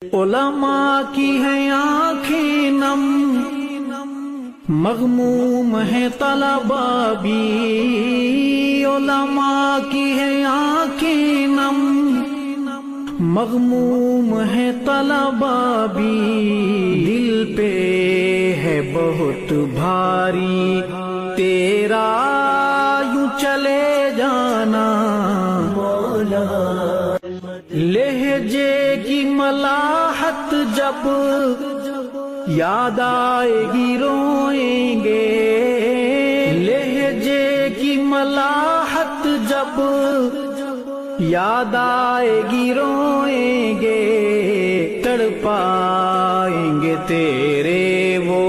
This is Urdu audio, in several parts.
علماء کی ہیں آنکھیں نم، مغموم ہے طلباء بھی، علماء کی ہیں آنکھیں نم، مغموم ہے طلباء بھی، دل پہ ہے بہت بھاری تیرا یوں چلے جانا مولا، لہجے کی ملاحت جب یاد آئے گی روئیں گے، لہجے کی ملاحت جب یاد آئے گی روئیں گے، تڑپائیں گے تیرے وہ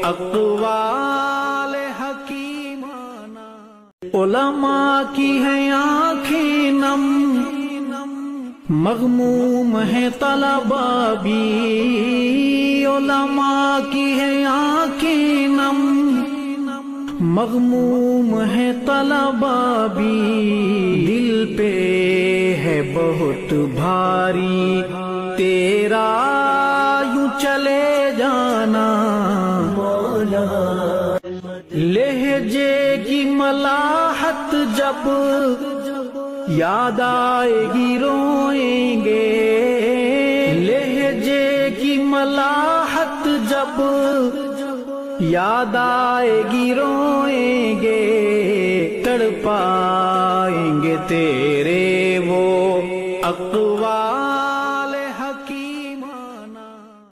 اقوال حکیمانہ، علماء کی ہیں آنکھیں نم، مغموم ہے طلباء بھی، علماء کی ہیں آنکھیں نم، مغموم ہے طلباء بھی، دل پہ ہے بہت بھاری تیرا یوں چلے جانا مولا، لہجے کی ملاحت جب یاد آئے گی روئیں گے، لہجے کی ملاحت جب یاد آئے گی روئیں گے، تڑپائیں گے تیرے وہ اقوال